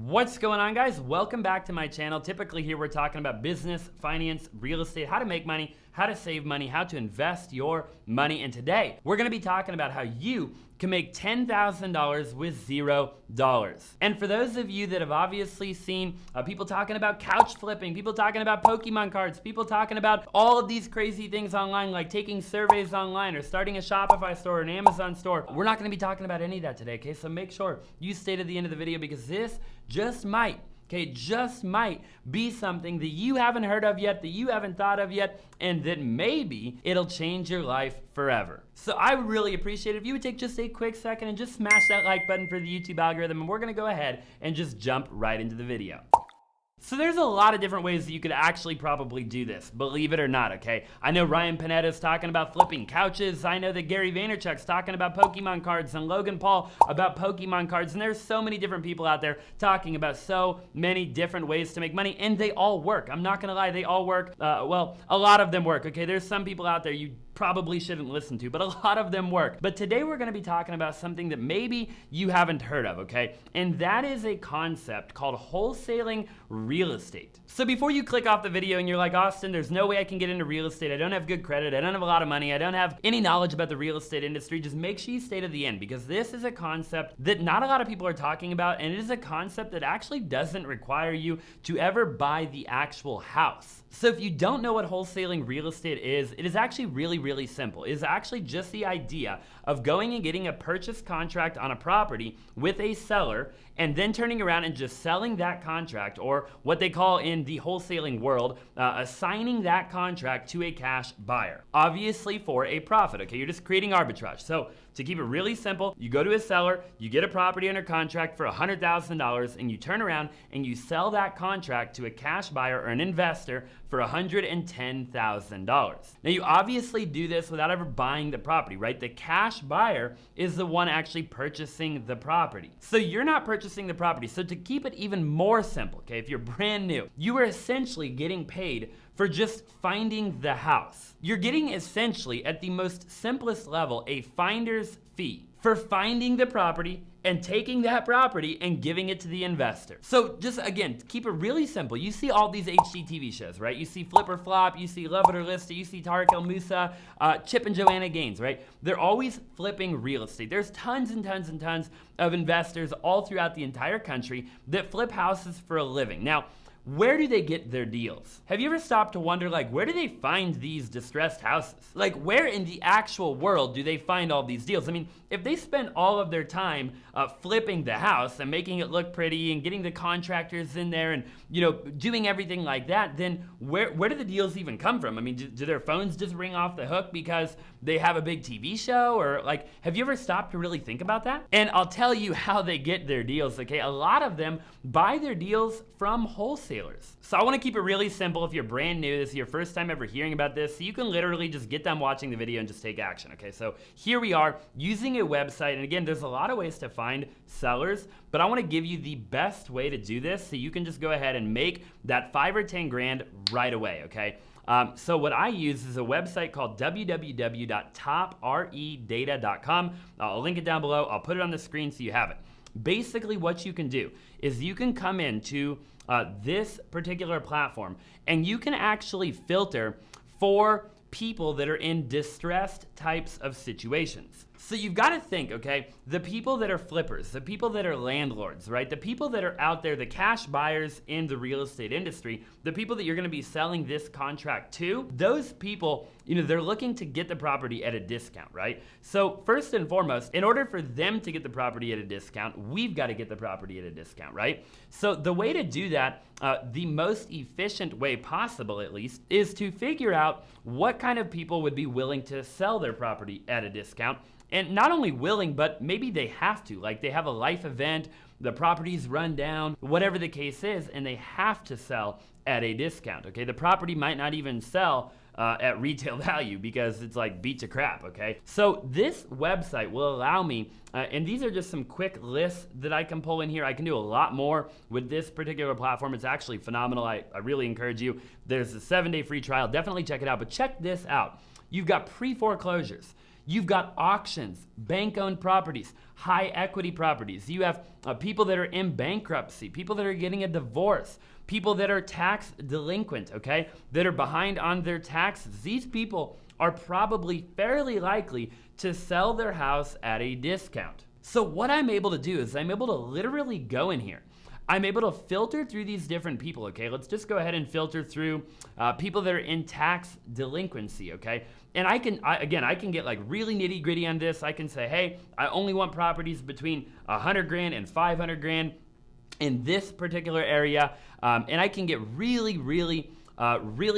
What's going on, guys? Welcome back to my channel. Typically here we're talking about business, finance, real estate, how to make money, how to save money, how to invest your money. And today we're gonna be talking about how you can make $10,000 with $0. And for those of you that have obviously seen people talking about couch flipping, people talking about Pokemon cards, people talking about all of these crazy things online, like taking surveys online or starting a Shopify store or an Amazon store, we're not gonna be talking about any of that today, okay? So make sure you stay to the end of the video because this just might be something that you haven't heard of yet, that you haven't thought of yet, and that maybe it'll change your life forever. So I would really appreciate it if you would take just a quick second and just smash that like button for the YouTube algorithm, and we're gonna go ahead and just jump right into the video. So there's a lot of different ways that you could actually probably do this, believe it or not, okay? I know Ryan Panetta's talking about flipping couches. I know that Gary Vaynerchuk's talking about Pokemon cards, and Logan Paul about Pokemon cards, and there's so many different people out there talking about so many different ways to make money, and they all work. I'm not gonna lie, they all work. Well, a lot of them work, okay? There's some people out there you probably shouldn't listen to, but a lot of them work. But today we're gonna be talking about something that maybe you haven't heard of, okay? And that is a concept called wholesaling real estate. So before you click off the video and you're like, Austin, there's no way I can get into real estate. I don't have good credit. I don't have a lot of money. I don't have any knowledge about the real estate industry. Just make sure you stay to the end because this is a concept that not a lot of people are talking about, and it is a concept that actually doesn't require you to ever buy the actual house. So if you don't know what wholesaling real estate is, it is actually really simple. It is actually just the idea of going and getting a purchase contract on a property with a seller and then turning around and just selling that contract, or what they call in the wholesaling world, assigning that contract to a cash buyer, obviously for a profit, okay? You're just creating arbitrage. So to keep it really simple, you go to a seller, you get a property under contract for $100,000, and you turn around and you sell that contract to a cash buyer or an investor for $110,000. Now you obviously do this without ever buying the property, right? The cash buyer is the one actually purchasing the property. So you're not purchasing the property. So to keep it even more simple, okay, if you're brand new, you are essentially getting paid for just finding the house. You're getting essentially, at the most simplest level, a finder's fee for finding the property and taking that property and giving it to the investor. So just again, keep it really simple. You see all these HGTV shows, right? You see Flip or Flop, you see Love It or List It, you see Tarek El Moussa, Chip and Joanna Gaines, right? They're always flipping real estate. There's tons and tons of investors all throughout the entire country that flip houses for a living. Now, where do they get their deals? Have you ever stopped to wonder, like, where do they find these distressed houses? Like, where in the actual world do they find all these deals? I mean, if they spend all of their time flipping the house and making it look pretty and getting the contractors in there and, you know, doing everything like that, then where do the deals even come from? I mean, do their phones just ring off the hook because they have a big TV show? Or, like, have you ever stopped to really think about that? And I'll tell you how they get their deals, okay? A lot of them buy their deals from wholesalers. So I want to keep it really simple. If you're brand new, this is your first time ever hearing about this, so you can literally just get done watching the video and just take action, okay? So here we are using a website, and again, there's a lot of ways to find sellers, but I want to give you the best way to do this so you can just go ahead and make that 5 or 10 grand right away, okay? So what I use is a website called www.topredata.com. I'll link it down below. I'll put it on the screen so you have it. Basically, what you can do is you can come into this particular platform and you can actually filter for people that are in distressed types of situations. So you've got to think, okay, the people that are flippers, the people that are landlords, right? The people that are out there, the cash buyers in the real estate industry, the people that you're going to be selling this contract to, those people, you know, they're looking to get the property at a discount, right? So first and foremost, in order for them to get the property at a discount, we've got to get the property at a discount, right? So the way to do that, the most efficient way possible at least, is to figure out what kind of people would be willing to sell their property at a discount. And not only willing, but maybe they have to. Like, they have a life event, the property's run down, whatever the case is, and they have to sell at a discount, okay? The property might not even sell at retail value because it's like beat to crap, okay? So this website will allow me, and these are just some quick lists that I can pull in here. I can do a lot more with this particular platform. It's actually phenomenal. I really encourage you. There's a 7-day free trial. Definitely check it out, but check this out. You've got pre-foreclosures. You've got auctions, bank-owned properties, high equity properties. You have people that are in bankruptcy, people that are getting a divorce, people that are tax delinquent, okay, that are behind on their taxes. These people are probably fairly likely to sell their house at a discount. So what I'm able to do is I'm able to literally go in here. I'm able to filter through these different people, okay? Let's just go ahead and filter through people that are in tax delinquency, okay? And I can get like really nitty gritty on this. I can say, hey, I only want properties between 100 grand and 500 grand in this particular area. And I can get really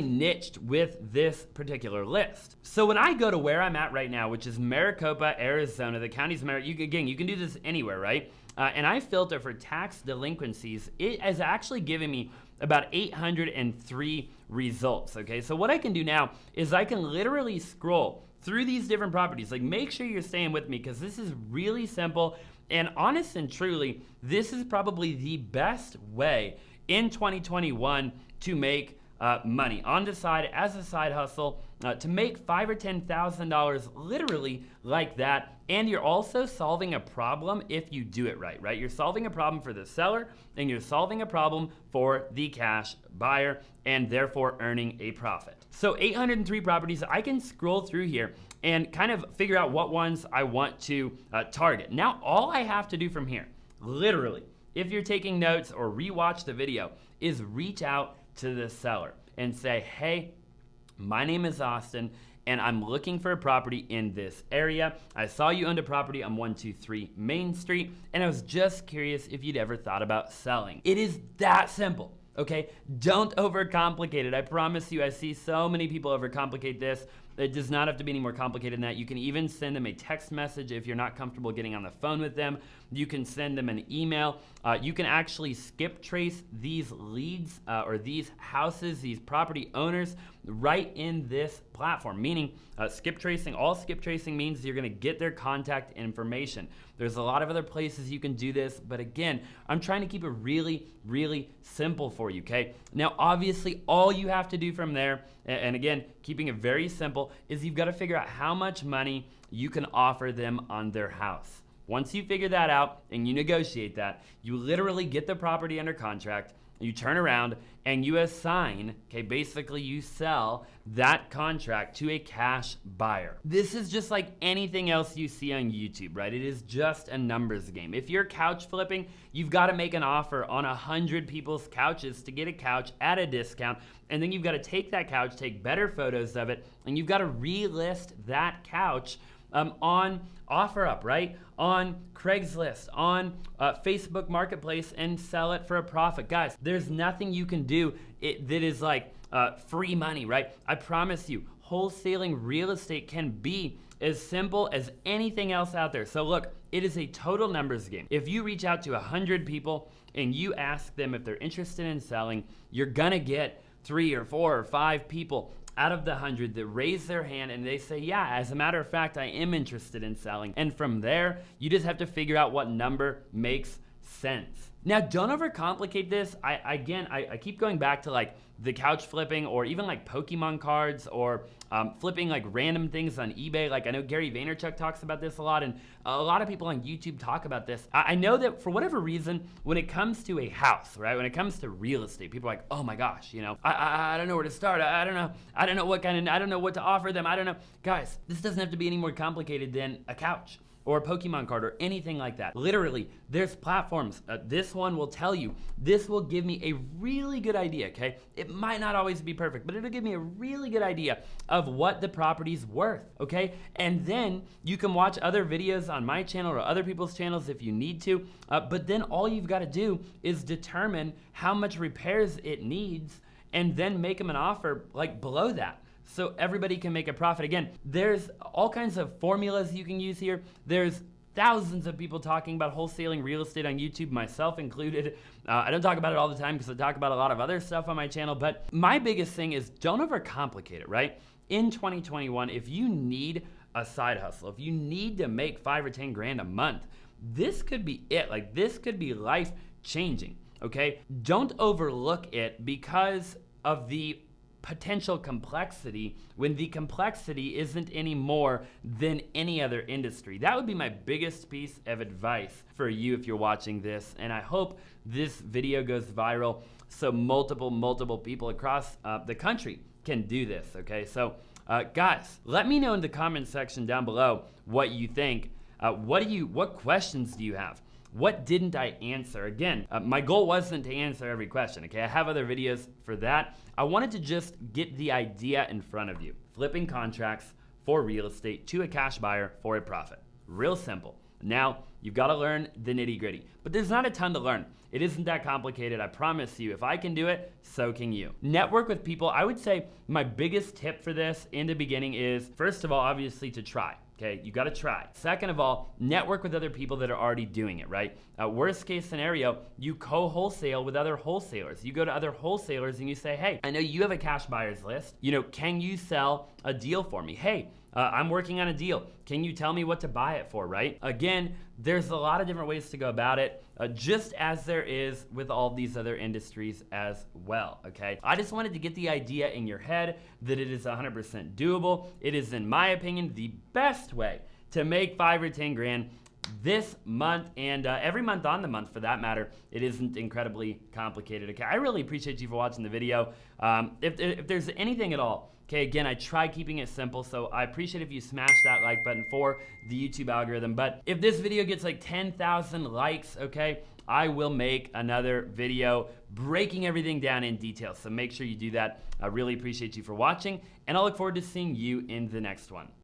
niched with this particular list. So when I go to where I'm at right now, which is Maricopa, Arizona, the county's Maricopa, you can do this anywhere, right? And I filter for tax delinquencies. It is actually giving me about 803 results, okay? So what I can do now is I can literally scroll through these different properties. Like, make sure you're staying with me because this is really simple. And honest and truly, this is probably the best way in 2021 to make money on the side as a side hustle, to make $5,000 or $10,000 literally like that. And you're also solving a problem if you do it right? You're solving a problem for the seller and you're solving a problem for the cash buyer and therefore earning a profit. So 803 properties, I can scroll through here and kind of figure out what ones I want to target. Now, all I have to do from here, literally, if you're taking notes or rewatch the video, is reach out to the seller and say, hey, my name is Austin and I'm looking for a property in this area. I saw you owned a property on 123 Main Street and I was just curious if you'd ever thought about selling. It is that simple, okay? Don't overcomplicate it. I promise you, I see so many people overcomplicate this. It does not have to be any more complicated than that. You can even send them a text message if you're not comfortable getting on the phone with them. You can send them an email. You can actually skip trace these leads or these houses, these property owners right in this platform, meaning skip tracing. All skip tracing means you're gonna get their contact information. There's a lot of other places you can do this, but again, I'm trying to keep it really simple for you, okay? Now, obviously, all you have to do from there, and again, keeping it very simple, is you've got to figure out how much money you can offer them on their house. Once you figure that out and you negotiate that, you literally get the property under contract, you turn around and you assign, okay, basically you sell that contract to a cash buyer. This is just like anything else you see on YouTube, right? It is just a numbers game. If you're couch flipping, you've got to make an offer on 100 people's couches to get a couch at a discount, and then you've got to take that couch, take better photos of it, and you've got to relist that couch on OfferUp, right? On Craigslist, on Facebook Marketplace, and sell it for a profit. Guys, there's nothing you can do that is like free money, right? I promise you, wholesaling real estate can be as simple as anything else out there. So look, it is a total numbers game. If you reach out to 100 people and you ask them if they're interested in selling, you're gonna get 3 or 4 or 5 people out of the 100 that raise their hand and they say, yeah, as a matter of fact, I am interested in selling. And from there, you just have to figure out what number makes sense. Now, don't overcomplicate this. I keep going back to like the couch flipping or even like Pokemon cards or flipping like random things on eBay. Like I know Gary Vaynerchuk talks about this a lot and a lot of people on YouTube talk about this. I know that for whatever reason, when it comes to a house, right? When it comes to real estate, people are like, oh my gosh, you know, I don't know where to start. I don't know what to offer them. I don't know. Guys, this doesn't have to be any more complicated than a couch or a Pokemon card or anything like that. Literally, there's platforms. This one will tell you, this will give me a really good idea, okay? It might not always be perfect, but it'll give me a really good idea of what the property's worth, okay? And then you can watch other videos on my channel or other people's channels if you need to, but then all you've gotta do is determine how much repairs it needs and then make them an offer like below that, so everybody can make a profit. Again, there's all kinds of formulas you can use here. There's thousands of people talking about wholesaling real estate on YouTube, myself included. I don't talk about it all the time because I talk about a lot of other stuff on my channel, but my biggest thing is don't overcomplicate it, right? In 2021, if you need a side hustle, if you need to make 5 or 10 grand a month, this could be it. Like this could be life changing, okay? Don't overlook it because of the potential complexity when the complexity isn't any more than any other industry. That would be my biggest piece of advice for you if you're watching this, and I hope this video goes viral so multiple people across the country can do this, okay? So guys, let me know in the comment section down below what you think. What questions do you have? What didn't I answer? Again, my goal wasn't to answer every question, okay? I have other videos for that. I wanted to just get the idea in front of you. Flipping contracts for real estate to a cash buyer for a profit. Real simple. Now, you've got to learn the nitty-gritty, but there's not a ton to learn. It isn't that complicated. I promise you, if I can do it, so can you. Network with people. I would say my biggest tip for this in the beginning is, first of all, obviously to try. Okay, you gotta try. Second of all, network with other people that are already doing it, right? Worst case scenario, you co-wholesale with other wholesalers. You go to other wholesalers and you say, hey, I know you have a cash buyers list. Can you sell a deal for me? Hey, I'm working on a deal. Can you tell me what to buy it for, right? Again, there's a lot of different ways to go about it, just as there is with all these other industries as well, okay? I just wanted to get the idea in your head that it is 100% doable. It is, in my opinion, the best way to make 5 or 10 grand this month and every month on the month for that matter. It isn't incredibly complicated, okay? I really appreciate you for watching the video. If there's anything at all, okay, again, I try keeping it simple, so I appreciate if you smash that like button for the YouTube algorithm. But if this video gets like 10,000 likes, okay, I will make another video breaking everything down in detail. So make sure you do that. I really appreciate you for watching, and I look forward to seeing you in the next one.